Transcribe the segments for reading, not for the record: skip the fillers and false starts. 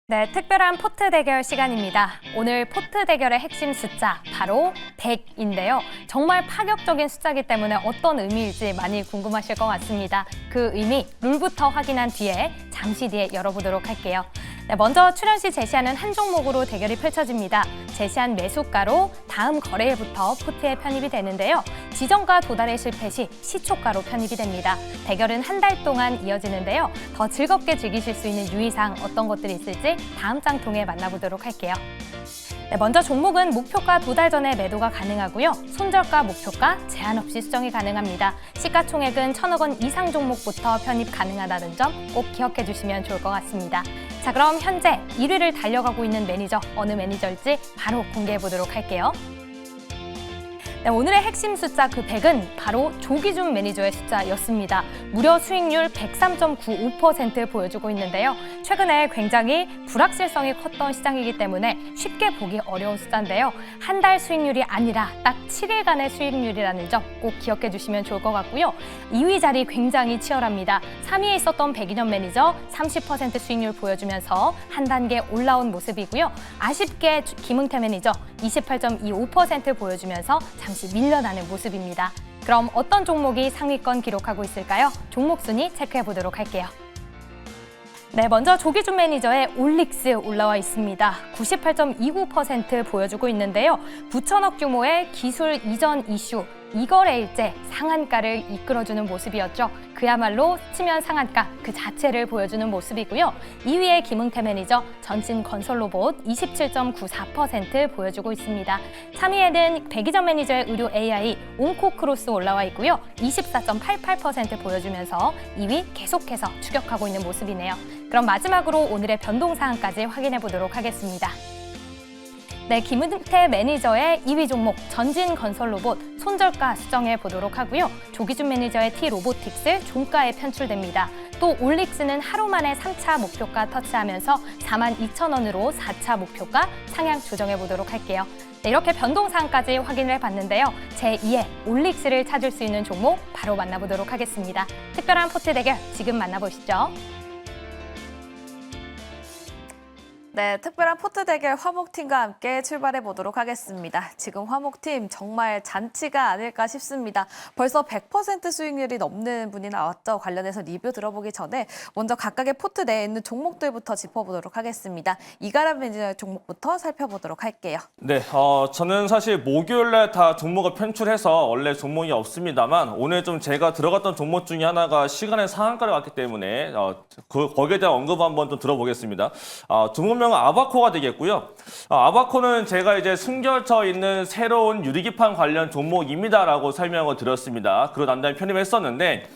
네, 특별한 포트 대결 시간입니다. 오늘 포트 대결의 핵심 숫자 바로 100인데요. 정말 파격적인 숫자이기 때문에 어떤 의미일지 많이 궁금하실 것 같습니다. 그 의미 룰부터 확인한 뒤에 잠시 뒤에 열어보도록 할게요. 네, 먼저 출연 시 제시하는 한 종목으로 대결이 펼쳐집니다. 제시한 매수가로 다음 거래일부터 포트에 편입이 되는데요. 지정가 도달의 실패 시 시초가로 편입이 됩니다. 대결은 한 달 동안 이어지는데요. 더 즐겁게 즐기실 수 있는 유의사항 어떤 것들이 있을지 다음 장 통해 만나보도록 할게요. 네, 먼저 종목은 목표가 도달 전에 매도가 가능하고요. 손절가, 목표가 제한 없이 수정이 가능합니다. 시가총액은 1,000억 원 이상 종목부터 편입 가능하다는 점 꼭 기억해 주시면 좋을 것 같습니다. 자, 그럼 현재 1위를 달려가고 있는 매니저, 어느 매니저일지 바로 공개해 보도록 할게요. 네, 오늘의 핵심 숫자 그 100은 바로 조기준 매니저의 숫자였습니다. 무려 수익률 103.95% 보여주고 있는데요. 최근에 굉장히 불확실성이 컸던 시장이기 때문에 쉽게 보기 어려운 숫자인데요. 한 달 수익률이 아니라 딱 7일간의 수익률이라는 점 꼭 기억해 주시면 좋을 것 같고요. 2위 자리 굉장히 치열합니다. 3위에 있었던 백인현 매니저 30% 수익률 보여주면서 한 단계 올라온 모습이고요. 아쉽게 김응태 매니저 28.25% 보여주면서 잠시 밀려나는 모습입니다. 그럼 어떤 종목이 상위권 기록하고 있을까요? 종목 순위 체크해 보도록 할게요. 네, 먼저 조기준 매니저의 올릭스 올라와 있습니다. 98.29% 보여주고 있는데요. 9천억 규모의 기술 이전 이슈, 이거래일제 상한가를 이끌어주는 모습이었죠. 그야말로 스치면 상한가 그 자체를 보여주는 모습이고요. 2위의 김응태 매니저 전진 건설 로봇 27.94% 보여주고 있습니다. 3위에는 백이전 매니저의 의료 AI 온코크로스 올라와 있고요. 24.88% 보여주면서 2위 계속해서 추격하고 있는 모습이네요. 그럼 마지막으로 오늘의 변동사항까지 확인해 보도록 하겠습니다. 네, 김은태 매니저의 2위 종목 전진 건설 로봇 손절가 수정해 보도록 하고요. 조기준 매니저의 T-로보틱스 종가에 편출됩니다. 또 올릭스는 하루 만에 3차 목표가 터치하면서 42,000원으로 4차 목표가 상향 조정해 보도록 할게요. 네, 이렇게 변동사항까지 확인을 해봤는데요. 제2의 올릭스를 찾을 수 있는 종목 바로 만나보도록 하겠습니다. 특별한 포트 대결 지금 만나보시죠. 네, 특별한 포트 대결 화목팀과 함께 출발해 보도록 하겠습니다. 지금 화목팀 정말 잔치가 아닐까 싶습니다. 벌써 100% 수익률이 넘는 분이 나왔죠. 관련해서 리뷰 들어보기 전에 먼저 각각의 포트 내에 있는 종목들부터 짚어보도록 하겠습니다. 이가람 매니저의 종목부터 살펴보도록 할게요. 네, 저는 사실 목요일날 다 종목을 편출해서 원래 종목이 없습니다만 오늘 좀 제가 들어갔던 종목 중에 하나가 시간의 상한가를 갔기 때문에 거기에 대한 언급 한번 좀 들어보겠습니다. 종목명 아바코가 되겠고요. 아바코는 제가 이제 숨겨져 있는 새로운 유리기판 관련 종목입니다라고 설명을 드렸습니다. 그러고 난 다음에 편입했었는데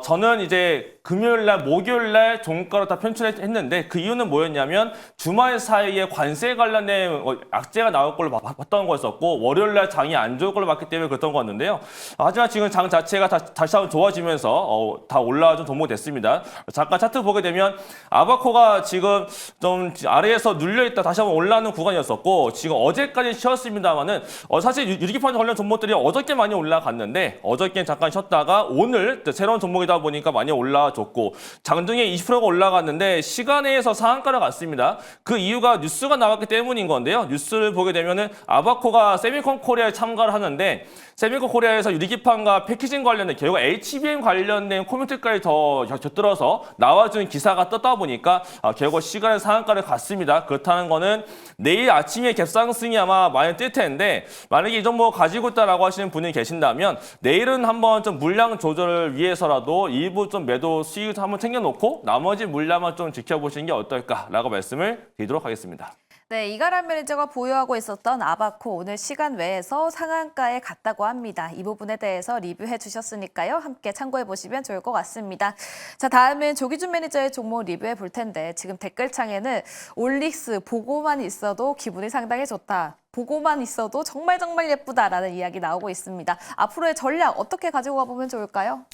저는 이제 금요일날, 목요일날 종가로 다 편출했는데 그 이유는 뭐였냐면 주말 사이에 관세 관련된 악재가 나올 걸로 봤던 거였었고 월요일날 장이 안 좋을 걸로 봤기 때문에 그랬던 거였는데요. 하지만 지금 장 자체가 다시 한번 좋아지면서 다 올라와준 종목이 됐습니다. 잠깐 차트 보게 되면 아바코가 지금 좀 아래에서 눌려있다 다시 한번 올라오는 구간이었었고 지금 어제까지 쉬었습니다만은 사실 유리기판 관련 종목들이 어저께 많이 올라갔는데 어저께 잠깐 쉬었다가 오늘 새로운 종목이다 보니까 많이 올라와줬고 장중에 20%가 올라갔는데 시간에서 상한가를 갔습니다. 그 이유가 뉴스가 나왔기 때문인 건데요. 뉴스를 보게 되면은 아바코가 세미콘 코리아에 참가를 하는데 세미콘 코리아에서 유리기판과 패키징 관련된 결국 HBM 관련된 코멘트까지 더 곁들어서 나와준 기사가 떴다 보니까 결국 시간의 상한가를 갔습니다. 그렇다는 거는 내일 아침에 갭상승이 아마 많이 뜰 텐데 만약에 이 종목 가지고 있다라고 하시는 분이 계신다면 내일은 한번 좀 물량 조절을 위해서라도 일부 좀 매도 수익 한번 챙겨놓고 나머지 물량만 좀 지켜보시는 게 어떨까라고 말씀을 드리도록 하겠습니다. 네, 이가람 매니저가 보유하고 있었던 아바코 오늘 시간 외에서 상한가에 갔다고 합니다. 이 부분에 대해서 리뷰해 주셨으니까요. 함께 참고해 보시면 좋을 것 같습니다. 자, 다음은 조기준 매니저의 종목 리뷰해 볼 텐데 지금 댓글창에는 올릭스 보고만 있어도 기분이 상당히 좋다. 보고만 있어도 정말 예쁘다라는 이야기 나오고 있습니다. 앞으로의 전략 어떻게 가지고 가보면 좋을까요?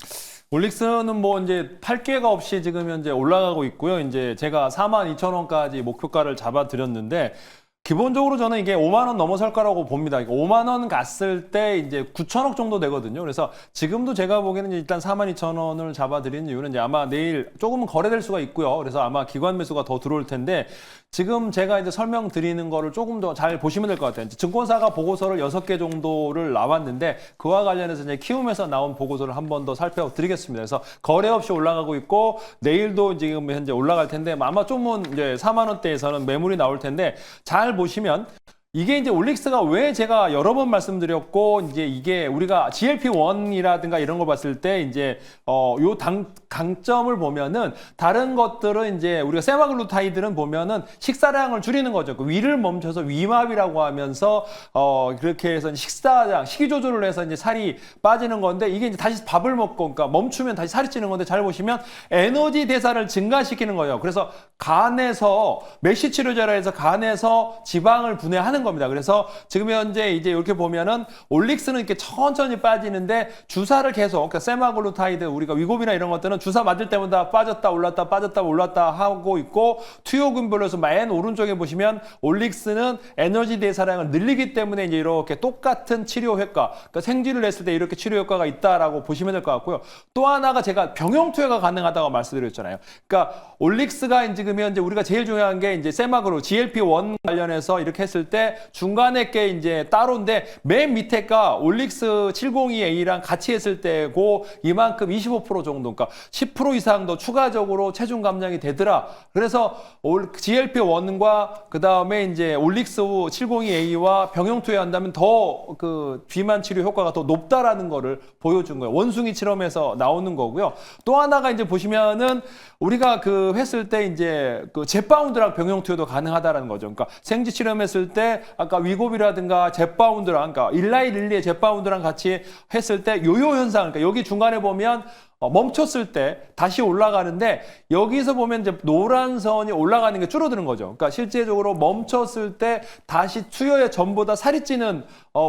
올릭스는 뭐 이제 팔 기회가 없이 지금 현재 올라가고 있고요. 이제 제가 42,000원까지 목표가를 잡아드렸는데 기본적으로 저는 이게 5만 원 넘어설 거라고 봅니다. 5만 원 갔을 때 이제 9천억 정도 되거든요. 그래서 지금도 제가 보기에는 일단 4만 2천 원을 잡아드리는 이유는 이제 아마 내일 조금은 거래될 수가 있고요. 그래서 아마 기관 매수가 더 들어올 텐데 지금 제가 이제 설명드리는 거를 조금 더 잘 보시면 될 것 같아요. 증권사가 보고서를 6개 정도를 나왔는데 그와 관련해서 이제 키움에서 나온 보고서를 한 번 더 살펴드리겠습니다. 그래서 거래 없이 올라가고 있고 내일도 지금 현재 올라갈 텐데 아마 좀은 이제 4만 원대에서는 매물이 나올 텐데 잘 보시면 이게 이제 올릭스가 왜 제가 여러 번 말씀드렸고 이제 이게 우리가 GLP-1이라든가 이런 걸 봤을 때 이제 요 강점을 보면은 다른 것들은 이제 우리가 세마글루타이드는 보면은 식사량을 줄이는 거죠. 그 위를 멈춰서 위마비라고 하면서 그렇게 해서 식사량, 식이 조절을 해서 이제 살이 빠지는 건데 이게 이제 다시 밥을 먹고 그러니까 멈추면 다시 살이 찌는 건데 잘 보시면 에너지 대사를 증가시키는 거예요. 그래서 간에서 메시 치료제라 해서 간에서 지방을 분해하는 겁니다. 그래서 지금 현재 이제 이렇게 보면은 올릭스는 이렇게 천천히 빠지는데 주사를 계속 그러니까 세마글루타이드 우리가 위고비나 이런 것들은 주사 맞을 때마다 빠졌다 올랐다 빠졌다 올랐다 하고 있고 투요금별로서 맨 오른쪽에 보시면 올릭스는 에너지 대사량을 늘리기 때문에 이제 이렇게 똑같은 치료 효과 그러니까 생쥐를 냈을 때 이렇게 치료 효과가 있다라고 보시면 될 것 같고요. 또 하나가 제가 병용 투여가 가능하다고 말씀드렸잖아요. 그러니까 올릭스가 이제 그러면 이제 우리가 제일 중요한 게 이제 세마그로 GLP-1 관련해서 이렇게 했을 때 중간에 게 이제 따로인데 맨 밑에가 올릭스 702A랑 같이 했을 때고 이만큼 25% 정도 그러니까 10% 이상 더 추가적으로 체중 감량이 되더라. 그래서 GLP-1과 그다음에 이제 올릭스 702A와 병용 투여한다면 더 그 비만 치료 효과가 더 높다라는 거를 보여준 거예요. 원숭이 실험에서 나오는 거고요. 또 하나가 이제 보시면은 우리가 그 했을 때 이제 그 젯바운드랑 병용 투여도 가능하다라는 거죠. 그러니까 생쥐 실험했을 때 아까 위고비라든가 젯바운드랑 그러니까 일라이 릴리의 젯바운드랑 같이 했을 때 요요 현상 그러니까 여기 중간에 보면 멈췄을 때 다시 올라가는데 여기서 보면 이제 노란 선이 올라가는 게 줄어드는 거죠. 그러니까 실제적으로 멈췄을 때 다시 투여에 전보다 살이 찌는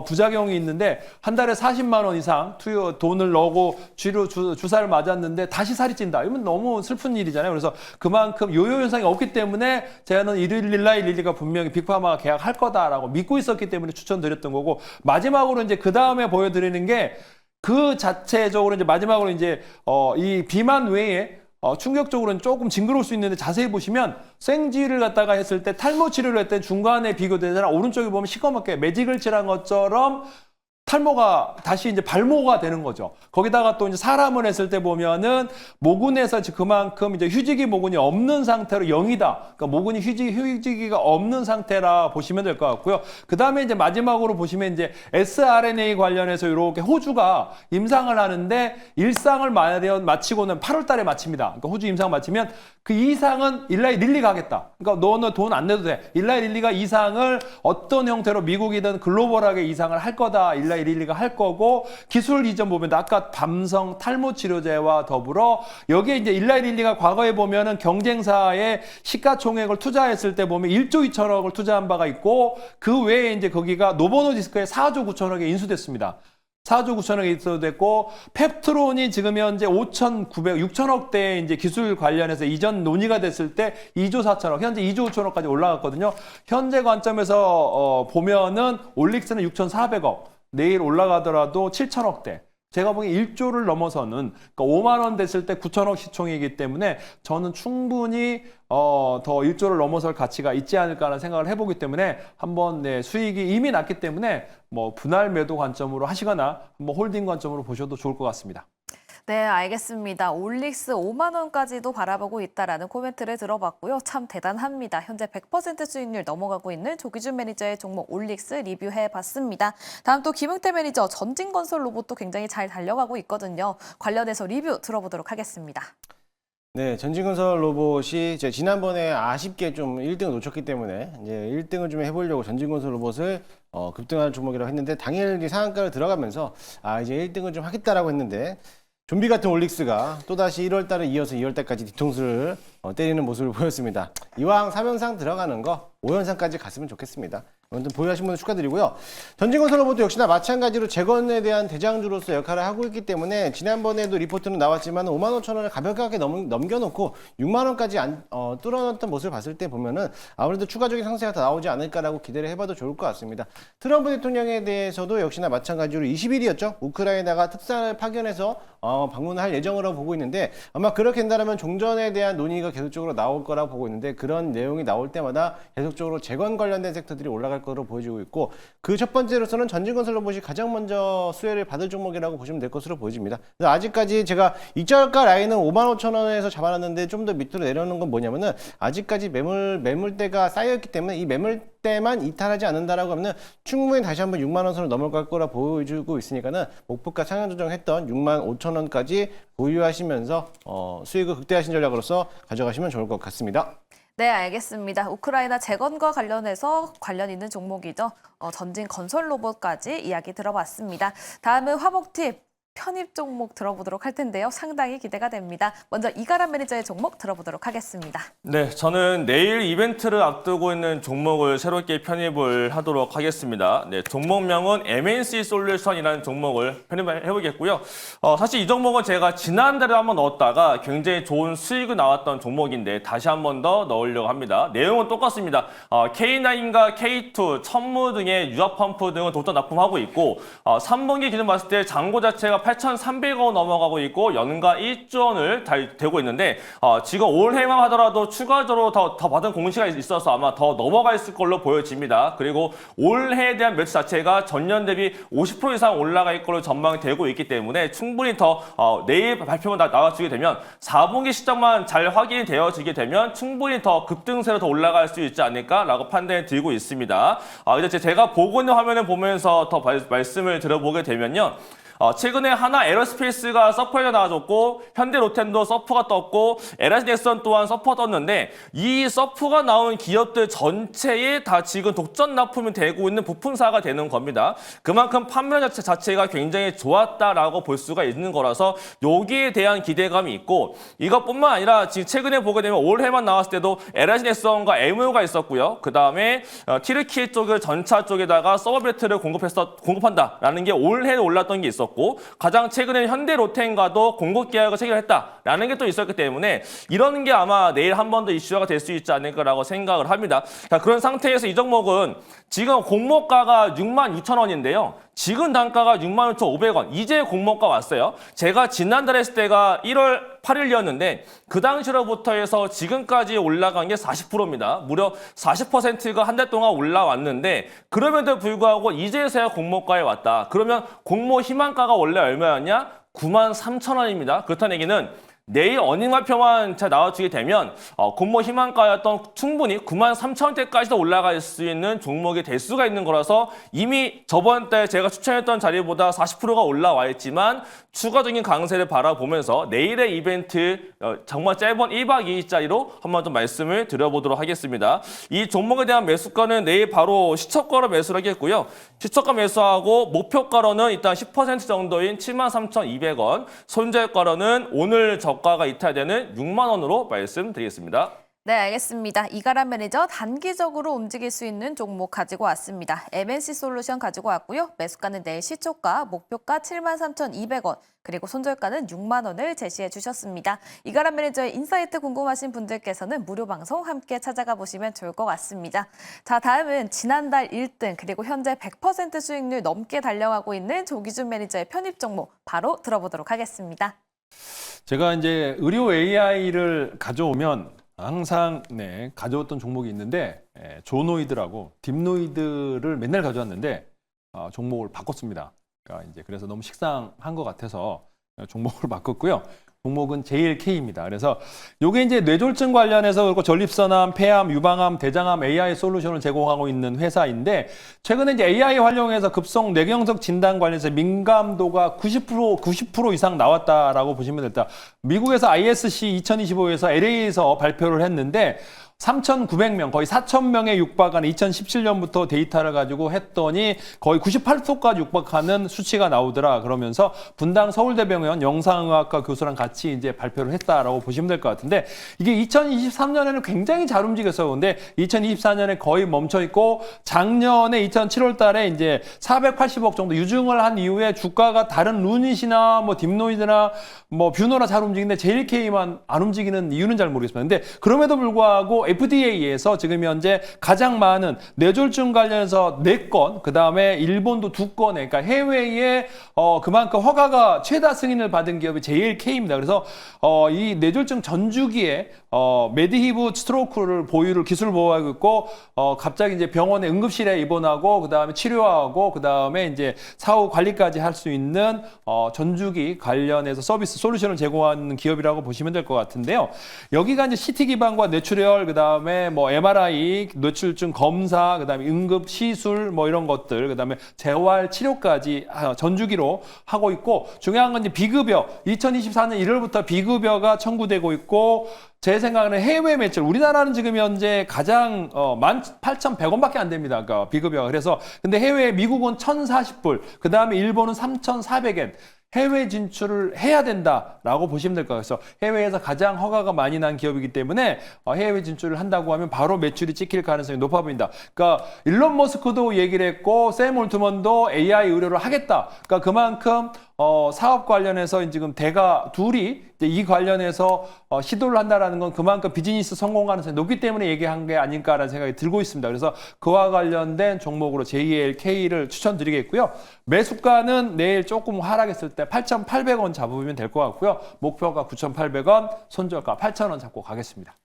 부작용이 있는데 한 달에 40만 원 이상 투여 돈을 넣고 주사를 맞았는데 다시 살이 찐다. 이건 너무 슬픈 일이잖아요. 그래서 그만큼 요요 현상이 없기 때문에 제가는 일라이 릴리가 분명히 빅파마가 계약할 거다라고 믿고 있었기 때문에 추천드렸던 거고 마지막으로 이제 그 다음에 보여드리는 게 그 자체적으로 이제 마지막으로 이제 이 비만 외에 충격적으로는 조금 징그러울 수 있는데 자세히 보시면 생쥐를 갖다가 했을 때 탈모 치료를 했을 때 중간에 비교되잖아. 오른쪽에 보면 시커멓게 매직을 칠한 것처럼 탈모가 다시 이제 발모가 되는 거죠. 거기다가 또 이제 사람을 했을 때 보면은 모근에서 그만큼 이제 휴지기 모근이 없는 상태로 0이다. 그러니까 모근이 휴지기가 없는 상태라 보시면 될 것 같고요. 그 다음에 이제 마지막으로 보시면 이제 sRNA 관련해서 이렇게 호주가 임상을 하는데 일상을 마치고는 8월 달에 마칩니다. 그러니까 호주 임상 마치면 그 이상은 일라이 릴리가 하겠다. 그러니까 너는 돈 안 내도 돼. 일라이 릴리가 이상을 어떤 형태로 미국이든 글로벌하게 이상을 할 거다. 일라이 릴리가 할 거고 기술 이전 보면 아까 밤성 탈모 치료제와 더불어 여기에 이제 일라이 릴리가 과거에 보면은 경쟁사의 시가총액을 투자했을 때 보면 1조 2천억을 투자한 바가 있고 그 외에 이제 거기가 노보노디스크에 4조 9천억에 인수됐습니다. 4조 9천억에 인수됐고 펩트론이 지금 현재 6천억대 이제 기술 관련해서 이전 논의가 됐을 때 2조 4천억, 현재 2조 5천억까지 올라갔거든요. 현재 관점에서 보면은 올릭스는 6,400억, 내일 올라가더라도 7천억대. 제가 보기엔 1조를 넘어서는 그러니까 5만 원 됐을 때 9천억 시총이기 때문에 저는 충분히 더 1조를 넘어설 가치가 있지 않을까라는 생각을 해보기 때문에 한번 수익이 이미 났기 때문에 뭐 분할 매도 관점으로 하시거나 한번 홀딩 관점으로 보셔도 좋을 것 같습니다. 네, 알겠습니다. 올릭스 5만 원까지도 바라보고 있다라는 코멘트를 들어봤고요. 참 대단합니다. 현재 100% 수익률 넘어가고 있는 조기준 매니저의 종목 올릭스 리뷰해봤습니다. 다음 또 김흥태 매니저 전진건설 로봇도 굉장히 잘 달려가고 있거든요. 관련해서 리뷰 들어보도록 하겠습니다. 네, 전진건설 로봇이 제가 지난번에 아쉽게 좀 1등을 놓쳤기 때문에 이제 1등을 좀 해보려고 전진건설 로봇을 급등하는 종목이라고 했는데 당일 이제 상한가를 들어가면서 이제 1등을 좀 하겠다라고 했는데 좀비 같은 올릭스가 또다시 1월 달에 이어서 2월 달까지 뒤통수를 때리는 모습을 보였습니다. 이왕 3연상 들어가는 거 5연상까지 갔으면 좋겠습니다. 아무튼 보유하신 분들 축하드리고요. 전진건설 로봇도 역시나 마찬가지로 재건에 대한 대장주로서 역할을 하고 있기 때문에 지난번에도 리포트는 나왔지만 55,000원을 가볍게 넘겨놓고 6만 원까지 뚫어놨던 모습을 봤을 때 보면은 아무래도 추가적인 상세가 더 나오지 않을까라고 기대를 해봐도 좋을 것 같습니다. 트럼프 대통령에 대해서도 역시나 마찬가지로 20일이었죠. 우크라이나가 특사를 파견해서 방문을 할 예정으로 보고 있는데 아마 그렇게 된다면 종전에 대한 논의가 계속적으로 나올 거라고 보고 있는데 그런 내용이 나올 때마다 계속적으로 재건 관련된 섹터들이 올라갈 것으로 보여지고 있고 그 첫 번째로서는 전진건설 로봇이 가장 먼저 수혜를 받을 종목이라고 보시면 될 것으로 보여집니다. 그래서 아직까지 제가 익절가 라인은 55,000원에서 잡아놨는데 좀 더 밑으로 내려오는 건 뭐냐면은 아직까지 매물대가 쌓여있기 때문에 이 매물대만 이탈하지 않는다라고 하면은 충분히 다시 한번 6만 원 선을 넘어갈 거라 보여주고 있으니까는 목표가 상향 조정했던 65,000원까지 보유하시면서 수익을 극대화하신 전략으로서 가져가시면 좋을 것 같습니다. 네, 알겠습니다. 우크라이나 재건과 관련해서 관련 있는 종목이죠. 전진 건설 로봇까지 이야기 들어봤습니다. 다음은 화목팁 편입 종목 들어보도록 할 텐데요. 상당히 기대가 됩니다. 먼저 이가람 매니저의 종목 들어보도록 하겠습니다. 네, 저는 내일 이벤트를 앞두고 있는 종목을 새롭게 편입을 하도록 하겠습니다. 네, 종목명은 MNC 솔루션이라는 종목을 편입을 해보겠고요. 사실 이 종목은 제가 지난달에 한번 넣었다가 굉장히 좋은 수익이 나왔던 종목인데 다시 한 번 더 넣으려고 합니다. 내용은 똑같습니다. K9과 K2, 천무 등의 유압 펌프 등은 독점 납품하고 있고 3분기 기준 봤을 때 잔고 자체가 8,300원 넘어가고 있고 연가 1조 원을 되고 있는데 지금 올해만 하더라도 추가적으로 더 받은 공시가 있어서 아마 더 넘어가 있을 걸로 보여집니다. 그리고 올해에 대한 매출 자체가 전년 대비 50% 이상 올라가 있을 걸로 전망이 되고 있기 때문에 충분히 더 내일 발표가 나와주게 되면 4분기 시점만 잘 확인이 되어지게 되면 충분히 더 급등세로 더 올라갈 수 있지 않을까라고 판단이 들고 있습니다. 이제 제가 보고 있는 화면을 보면서 더 말씀을 드려보게 되면요. 최근에 하나 에어스페이스가 서퍼가 나와줬고 현대로템도 서프가 떴고 LS넥선 또한 서프가 떴는데 이 서프가 나온 기업들 전체에 다 지금 독점 납품이 되고 있는 부품사가 되는 겁니다. 그만큼 판매 자체가 굉장히 좋았다라고 볼 수가 있는 거라서 여기에 대한 기대감이 있고 이것뿐만 아니라 지금 최근에 보게 되면 올해만 나왔을 때도 LS넥선과 MO가 있었고요. 그 다음에 티르키 쪽을 전차 쪽에다가 서버벨트를 공급한다라는 게 올해 올랐던 게 있었고 가장 최근에 현대로템과도 공급 계약을 체결했다라는 게 또 있었기 때문에 이런 게 아마 내일 한 번 더 이슈가 될 수 있지 않을까라고 생각을 합니다. 자, 그런 상태에서 이 종목은 지금 공모가가 66,000원인데요. 지금 단가가 66,500원. 이제 공모가 왔어요. 제가 지난달에 했을 때가 1월 8일이었는데 그 당시로부터 해서 지금까지 올라간 게 40%입니다. 무려 40%가 한 달 동안 올라왔는데 그럼에도 불구하고 이제서야 공모가에 왔다. 그러면 공모 희망가가 원래 얼마였냐? 93,000원입니다. 그렇다는 얘기는 내일 어닝발표만 잘 나와주게 되면 공모 희망가였던 충분히 93,000원대까지도 올라갈 수 있는 종목이 될 수가 있는 거라서 이미 저번 달 제가 추천했던 자리보다 40%가 올라와 있지만 추가적인 강세를 바라보면서 내일의 이벤트 정말 짧은 1박 2일짜리로 한번 좀 말씀을 드려보도록 하겠습니다. 이 종목에 대한 매수가는 내일 바로 시초가로 매수를 하겠고요. 시초가 매수하고 목표가로는 일단 10% 정도인 73,200원, 손절가로는 오늘 저가가 이탈되는 6만 원으로 말씀드리겠습니다. 네, 알겠습니다. 이가람 매니저 단기적으로 움직일 수 있는 종목 가지고 왔습니다. MNC 솔루션 가지고 왔고요. 매수가는 내일 시초가, 목표가 73,200원, 그리고 손절가는 6만 원을 제시해 주셨습니다. 이가람 매니저의 인사이트 궁금하신 분들께서는 무료 방송 함께 찾아가 보시면 좋을 것 같습니다. 자, 다음은 지난달 1등 그리고 현재 100% 수익률 넘게 달려가고 있는 조기준 매니저의 편입 종목 바로 들어보도록 하겠습니다. 제가 이제 의료 AI를 가져오면 항상 가져왔던 종목이 있는데 조노이드라고 딥노이드를 맨날 가져왔는데 종목을 바꿨습니다. 그러니까 이제 그래서 너무 식상한 것 같아서 종목을 바꿨고요. 종목은 JLK입니다. 그래서 이게 이제 뇌졸중 관련해서 그리고 전립선암, 폐암, 유방암, 대장암 AI 솔루션을 제공하고 있는 회사인데 최근에 이제 AI 활용해서 급성 뇌경색 진단 관련해서 민감도가 90% 이상 나왔다라고 보시면 됩니다. 미국에서 ISC 2025에서 LA에서 발표를 했는데 3,900명, 거의 4,000명에 육박하는 2017년부터 데이터를 가지고 했더니 거의 98소까지 육박하는 수치가 나오더라. 그러면서 분당 서울대병원 영상의학과 교수랑 같이 이제 발표를 했다라고 보시면 될 것 같은데 이게 2023년에는 굉장히 잘 움직였어요. 근데 2024년에 거의 멈춰 있고 작년에 2007월 달에 이제 480억 정도 유증을 한 이후에 주가가 다른 루닛이나 뭐 딥노이드나 뭐 뷰노나 잘 움직이는데 JLK만 안 움직이는 이유는 잘 모르겠습니다. 근데 그럼에도 불구하고 FDA에서 지금 현재 가장 많은 뇌졸중 관련해서 4건, 그 다음에 일본도 2건에, 그러니까 해외에 그만큼 허가가 최다 승인을 받은 기업이 JLK입니다. 그래서 이 뇌졸중 전주기에 메디히브 스트로크를 기술 보유하고 있고 갑자기 이제 병원에 응급실에 입원하고 그 다음에 치료하고 그 다음에 이제 사후 관리까지 할 수 있는 전주기 관련해서 서비스 솔루션을 제공하는 기업이라고 보시면 될 것 같은데요. 여기가 이제 CT 기반과 뇌출혈 그다음에 뭐 MRI, 뇌출증 검사, 그다음에 응급 시술 뭐 이런 것들, 그다음에 재활 치료까지 전주기로 하고 있고 중요한 건 이제 비급여 2024년 1월부터 비급여가 청구되고 있고 제 생각에는 해외 매출 우리나라는 지금 현재 가장 18,100원밖에 안 됩니다. 그러니까 비급여가. 그래서 근데 해외 미국은 1,040불, 그다음에 일본은 3,400엔. 해외 진출을 해야 된다라고 보시면 될 것 같아요. 그래서 해외에서 가장 허가가 많이 난 기업이기 때문에 해외 진출을 한다고 하면 바로 매출이 찍힐 가능성이 높아 보인다. 그러니까 일론 머스크도 얘기를 했고 샘 올트먼도 AI 의료를 하겠다. 그러니까 그만큼 사업 관련해서 지금 대가 둘이 이 관련해서 시도를 한다라는 건 그만큼 비즈니스 성공 가능성이 높기 때문에 얘기한 게 아닐까라는 생각이 들고 있습니다. 그래서 그와 관련된 종목으로 JLK를 추천드리겠고요. 매수가는 내일 조금 하락했을 때 8,800원 잡으면 될 것 같고요. 목표가 9,800원, 손절가 8,000원 잡고 가겠습니다.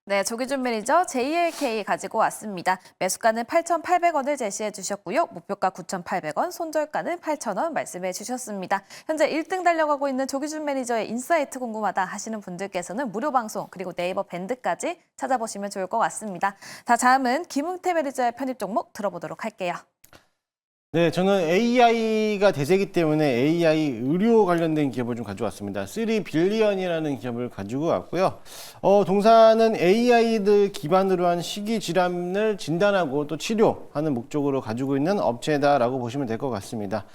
네, 조기준 매니저 JLK 가지고 왔습니다. 매수가는 8,800원을 제시해 주셨고요. 목표가 9,800원, 손절가는 8,000원 말씀해 주셨습니다. 현재 1등 달려가고 있는 조기준 매니저의 인사이트 궁금하다 하시는 분들께서는 무료 방송 그리고 네이버 밴드까지 찾아보시면 좋을 것 같습니다. 자, 다음은 김웅태 매니저의 편입 종목 들어보도록 할게요. 네, 저는 AI가 대세기 때문에 AI 의료 관련된 기업을 좀 가져왔습니다. 3빌리언이라는 기업을 가지고 왔고요. 동사는 AI들 기반으로 한 식이 질환을 진단하고 또 치료하는 목적으로 가지고 있는 업체다라고 보시면 될 것 같습니다.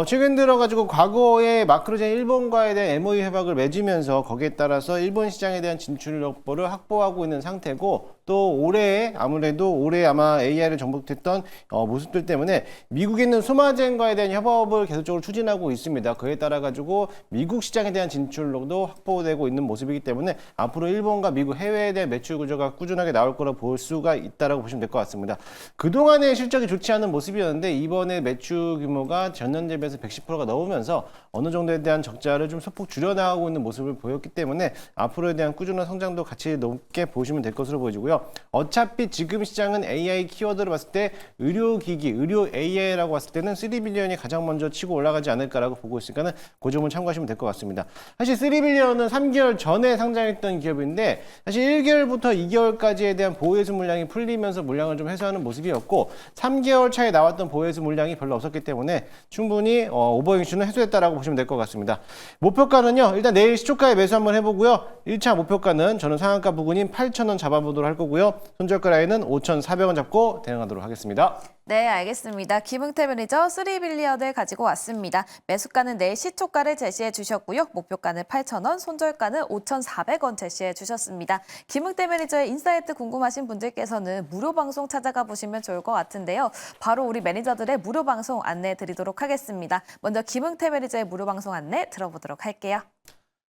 최근 들어 가지고 과거에 마크로젠 일본과에 대한 MOU 협약을 맺으면서 거기에 따라서 일본 시장에 대한 진출 여부를 확보하고 있는 상태고 또 올해 아마 AI를 정복했던 모습들 때문에 미국에 있는 소마젠과에 대한 협업을 계속적으로 추진하고 있습니다. 그에 따라 가지고 미국 시장에 대한 진출로도 확보되고 있는 모습이기 때문에 앞으로 일본과 미국 해외에 대한 매출 구조가 꾸준하게 나올 거라 볼 수가 있다라고 보시면 될 것 같습니다. 그동안의 실적이 좋지 않은 모습이었는데 이번에 매출 규모가 전년 대비해서 110%가 넘으면서 어느 정도에 대한 적자를 좀 소폭 줄여나가고 있는 모습을 보였기 때문에 앞으로에 대한 꾸준한 성장도 같이 높게 보시면 될 것으로 보여지고요. 어차피 지금 시장은 AI 키워드를 봤을 때 의료기기, 의료 AI라고 봤을 때는 3빌리언이 가장 먼저 치고 올라가지 않을까라고 보고 있으니까는 그 점을 참고하시면 될 것 같습니다. 사실 3빌리언은 3개월 전에 상장했던 기업인데 사실 1개월부터 2개월까지에 대한 보호해수 물량이 풀리면서 물량을 좀 해소하는 모습이었고 3개월 차에 나왔던 보호해수 물량이 별로 없었기 때문에 충분히 오버행슈는 해소했다라고 보시면 될 것 같습니다. 목표가는요. 일단 내일 시초가에 매수 한번 해보고요. 1차 목표가는 저는 상한가 부근인 8,000원 잡아보도록 할 거고요. 손절가 라인은 5,400원 잡고 대응하도록 하겠습니다. 네, 알겠습니다. 김웅태 매니저 3빌리언을 가지고 왔습니다. 매수가는 내일 시초가를 제시해 주셨고요. 목표가는 8,000원, 손절가는 5,400원 제시해 주셨습니다. 김웅태 매니저의 인사이트 궁금하신 분들께서는 무료 방송 찾아가 보시면 좋을 것 같은데요. 바로 우리 매니저들의 무료 방송 안내해 드리도록 하겠습니다. 먼저 김웅태 매니저의 무료 방송 안내 들어보도록 할게요.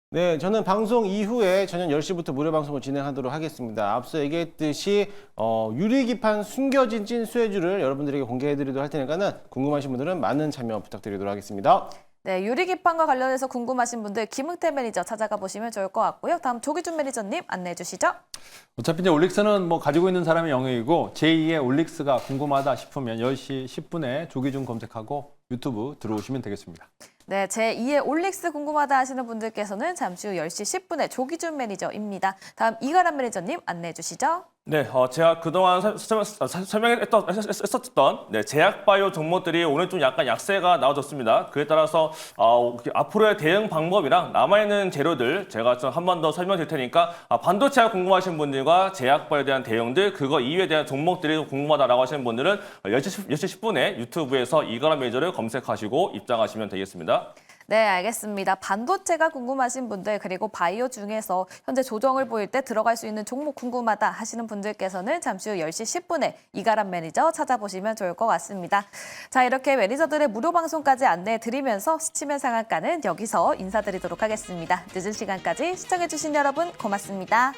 네, 저는 방송 이후에 저녁 10시부터 무료 방송을 진행하도록 하겠습니다. 앞서 얘기했듯이 유리기판 숨겨진 찐 수혜주를 여러분들에게 공개해드리도록 할 테니까는 궁금하신 분들은 많은 참여 부탁드리도록 하겠습니다. 네, 유리기판과 관련해서 궁금하신 분들 김웅태 매니저 찾아가 보시면 좋을 것 같고요. 다음 조기준 매니저님 안내해 주시죠. 어차피 이제 올릭스는 뭐 가지고 있는 사람의 영역이고 제2의 올릭스가 궁금하다 싶으면 10시 10분에 조기준 검색하고 유튜브 들어오시면 되겠습니다. 네, 제2의 올릭스 궁금하다 하시는 분들께서는 잠시 후 10시 10분에 조기준 매니저입니다. 다음 이가람 매니저님 안내해 주시죠. 네, 제가 그동안 설명했었던 제약바이오 종목들이 오늘 좀 약간 약세가 나와졌습니다. 그에 따라서 앞으로의 대응 방법이랑 남아있는 재료들 제가 좀 한 번 더 설명드릴 테니까 반도체가 궁금하신 분들과 제약바이오에 대한 대응들, 그거 이외에 대한 종목들이 궁금하다라고 하시는 분들은 10시 10분에 유튜브에서 이거라 메이저를 검색하시고 입장하시면 되겠습니다. 네, 알겠습니다. 반도체가 궁금하신 분들 그리고 바이오 중에서 현재 조정을 보일 때 들어갈 수 있는 종목 궁금하다 하시는 분들께서는 잠시 후 10시 10분에 이가람 매니저 찾아보시면 좋을 것 같습니다. 자, 이렇게 매니저들의 무료 방송까지 안내해 드리면서 스치면 상한가는 여기서 인사드리도록 하겠습니다. 늦은 시간까지 시청해주신 여러분 고맙습니다.